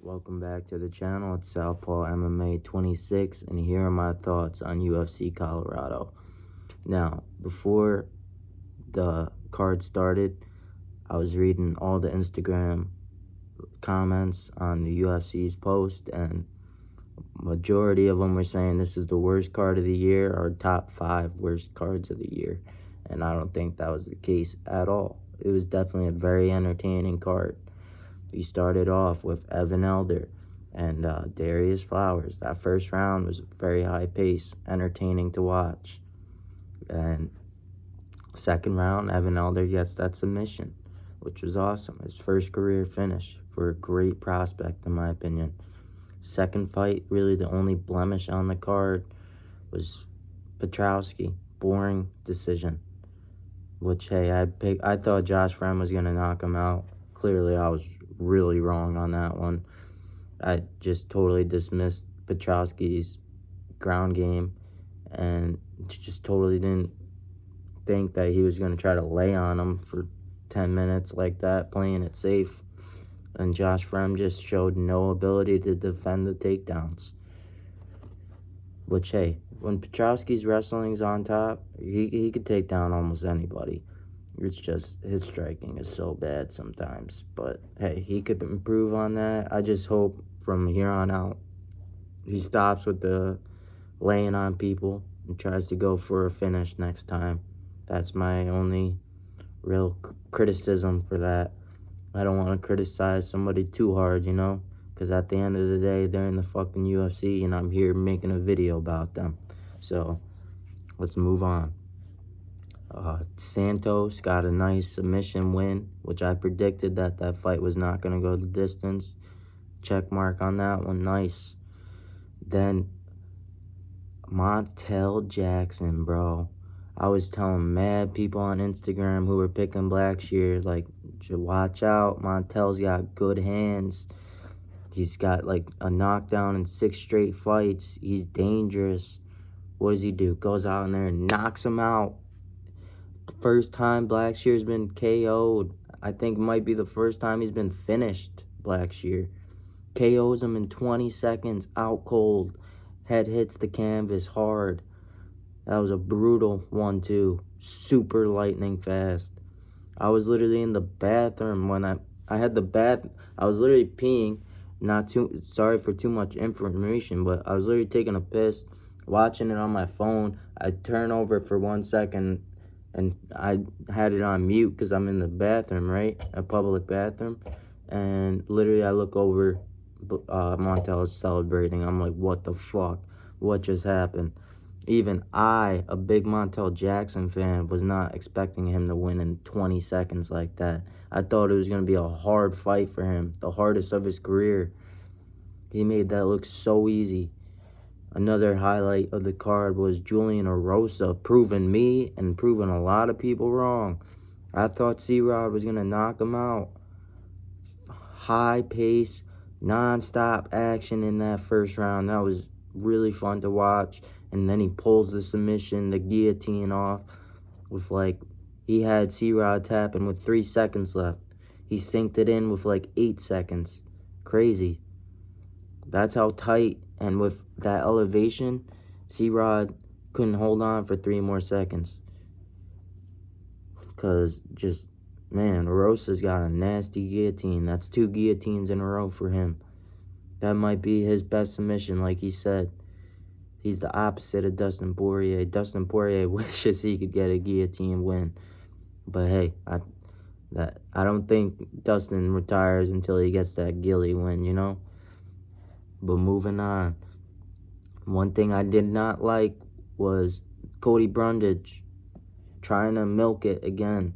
Welcome back to the channel. It's Southpaw MMA 26, and here are my thoughts on UFC Colorado. Now, before the card started, I was reading all the Instagram comments on the UFC's post, and majority of them were saying this is the worst card of the year, or top 5 worst cards of the year. And I don't think that was the case at all. It was definitely a very entertaining card. We started off with Evan Elder and Darius Flowers. That first round was very high pace, entertaining to watch. And second round, Evan Elder gets that submission, which was awesome. His first career finish for a great prospect, in my opinion. Second fight, really the only blemish on the card was Petrowski. Boring decision. Which, hey, I thought Josh Friend was going to knock him out. Clearly, I was really wrong on that one. I just totally dismissed Petrowski's ground game and just totally didn't think that he was going to try to lay on him for 10 minutes like that, playing it safe. And Josh Friend just showed no ability to defend the takedowns. Which, hey, when Petrowski's wrestling's on top, he could take down almost anybody. It's just his striking is so bad sometimes. But, hey, he could improve on that. I just hope from here on out he stops with the laying on people and tries to go for a finish next time. That's my only real criticism for that. I don't want to criticize somebody too hard, because at the end of the day, they're in the fucking UFC, and I'm here making a video about them. So, let's move on. Santos got a nice submission win, which I predicted that fight was not going to go the distance. Check mark on that one, nice. Then, Montel Jackson, bro. I was telling mad people on Instagram who were picking Blackshear, like, watch out, Montel's got good hands. He's got, like, a knockdown in 6 straight fights. He's dangerous. What does he do? Goes out in there and knocks him out. The first time Blackshear's been KO'd. I think it might be the first time he's been finished, Blackshear. KOs him in 20 seconds, out cold. Head hits the canvas hard. That was a brutal 1-2. Super lightning fast. I was literally in the bathroom when I had the bath. I was literally peeing. Sorry for too much information, but I was literally taking a piss, watching it on my phone. I turn over for 1 second, and I had it on mute because I'm in the bathroom, right? A public bathroom. And literally I look over, Montel is celebrating. I'm like, what the fuck? What just happened? Even I, a big Montel Jackson fan, was not expecting him to win in 20 seconds like that. I thought it was going to be a hard fight for him, the hardest of his career. He made that look so easy. Another highlight of the card was Julian Erosa proving me and proving a lot of people wrong. I thought C-Rod was going to knock him out. High pace, non-stop action in that first round. That was really fun to watch. And then he pulls the submission, the guillotine off with, like, he had C-Rod tapping with 3 seconds left. He synced it in with, like, 8 seconds. Crazy. That's how tight. And with that elevation, C-Rod couldn't hold on for 3 more seconds. Because just, man, Rosa's got a nasty guillotine. That's 2 guillotines in a row for him. That might be his best submission, like he said. He's the opposite of Dustin Poirier. Dustin Poirier wishes he could get a guillotine win. But hey, I don't think Dustin retires until he gets that Gilly win, But moving on. One thing I did not like was Cody Brundage trying to milk it again.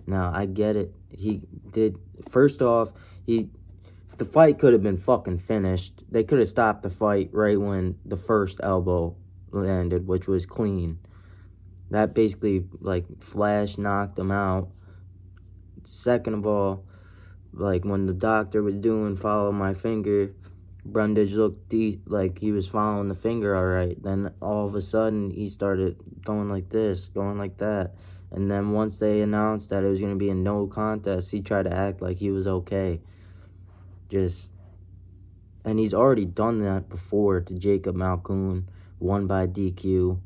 Now, I get it. He did. First off, the fight could have been fucking finished. They could have stopped the fight right when the first elbow landed, which was clean. That basically, like, flash knocked him out. Second of all, like, when the doctor was doing follow my finger, Brundage looked like he was following the finger all right. Then all of a sudden, he started going like this, going like that. And then once they announced that it was going to be a no contest, he tried to act like he was okay. Just, And he's already done that before to Jacob Malkoun, won by DQ,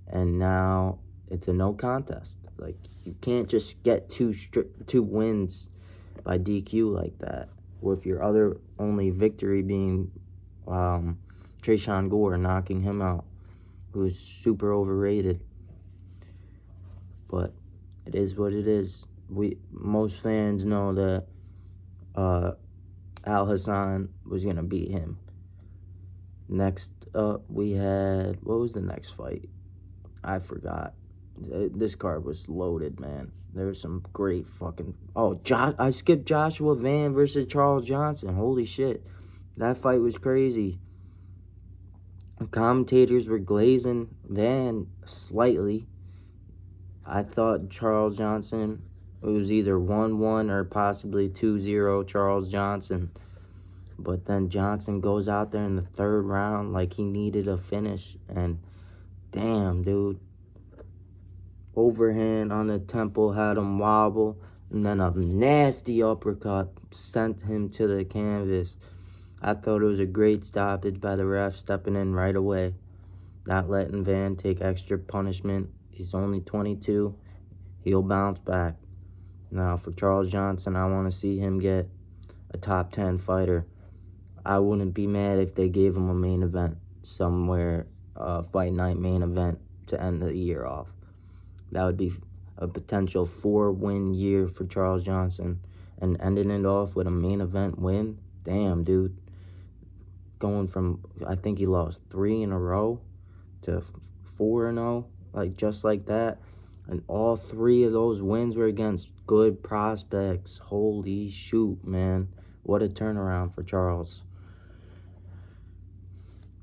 and now it's a no contest. Like, you can't just get two wins by DQ like that, with your other only victory being Trayshawn Gore, knocking him out, who's super overrated. But it is what it is. Most fans know that Al Hassan was gonna beat him. Next up, we had, what was the next fight? I forgot. This card was loaded, man. There was some great fucking. Oh, I skipped Joshua Van versus Charles Johnson. Holy shit, that fight was crazy. The commentators were glazing Van slightly. I thought Charles Johnson, it was either 1-1 or possibly 2-0 Charles Johnson. But then Johnson goes out there in the third round like he needed a finish. And damn, dude. Overhand on the temple, had him wobble. And then a nasty uppercut sent him to the canvas. I thought it was a great stoppage by the ref, stepping in right away. Not letting Van take extra punishment. He's only 22. He'll bounce back. Now, for Charles Johnson, I want to see him get a top 10 fighter. I wouldn't be mad if they gave him a main event somewhere, fight night main event to end the year off. That would be a potential 4-win year for Charles Johnson. And ending it off with a main event win, damn, dude. Going from, I think he lost 3 in a row to 4-0, like just like that. And all 3 of those wins were against good prospects. Holy shoot, man. What a turnaround for Charles.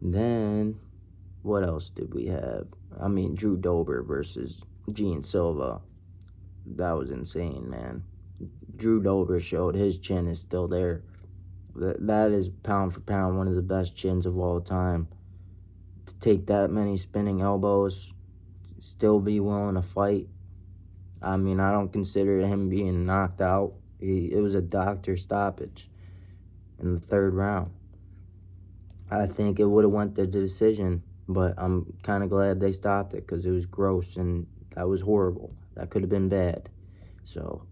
Then, what else did we have? I mean, Drew Dober versus Gene Silva. That was insane, man. Drew Dober showed his chin is still there. That is pound for pound one of the best chins of all time. To take that many spinning elbows, still be willing to fight. I mean, I don't consider him being knocked out. It was a doctor stoppage in the third round. I think it would have went to the decision, but I'm kind of glad they stopped it because it was gross and that was horrible. That could have been bad. So,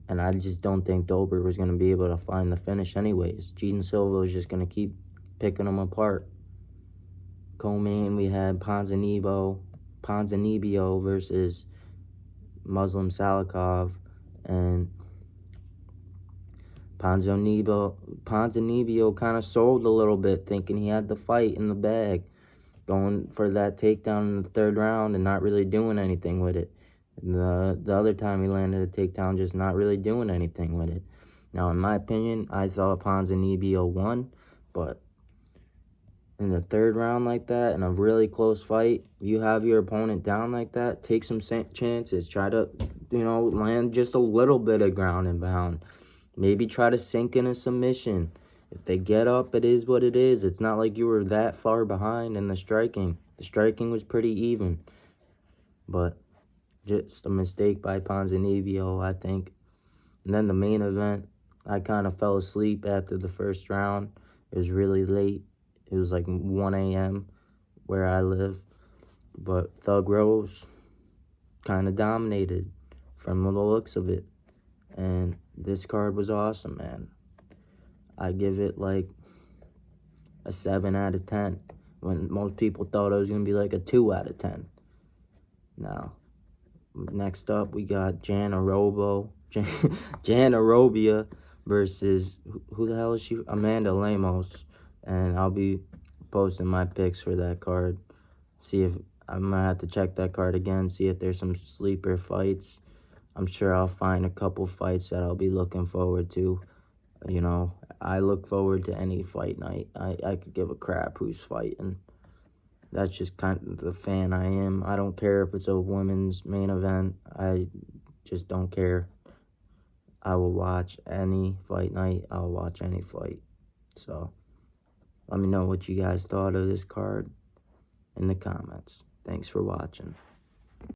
and I just don't think Dober was going to be able to find the finish anyways. Gene Silva was just going to keep picking them apart. Co-main, we had Ponzinibbio versus Muslim Salikov, and Ponzinibbio kind of sold a little bit, thinking he had the fight in the bag, going for that takedown in the third round and not really doing anything with it. And the other time he landed a takedown, just not really doing anything with it. Now, in my opinion, I thought Ponzinibbio won, but in the third round like that, in a really close fight, you have your opponent down like that, take some chances, try to, land just a little bit of ground and pound. Maybe try to sink in a submission. If they get up, it is what it is. It's not like you were that far behind in the striking. The striking was pretty even. But just a mistake by Ponzinibbio, I think. And then the main event, I kind of fell asleep after the first round. It was really late. It was like 1 a.m. where I live. But Thug Rose kind of dominated from the looks of it. And this card was awesome, man. I give it like a 7 out of 10 when most people thought it was going to be like a 2 out of 10. Now, next up, we got Jana Robia versus, who the hell is she? Amanda Lemos. And I'll be posting my picks for that card. See if, I'm going to have to check that card again, see if there's some sleeper fights. I'm sure I'll find a couple fights that I'll be looking forward to. I look forward to any fight night. I could give a crap who's fighting. That's just kind of the fan I am. I don't care if it's a women's main event. I just don't care. I will watch any fight night. I'll watch any fight. So, let me know what you guys thought of this card in the comments. Thanks for watching.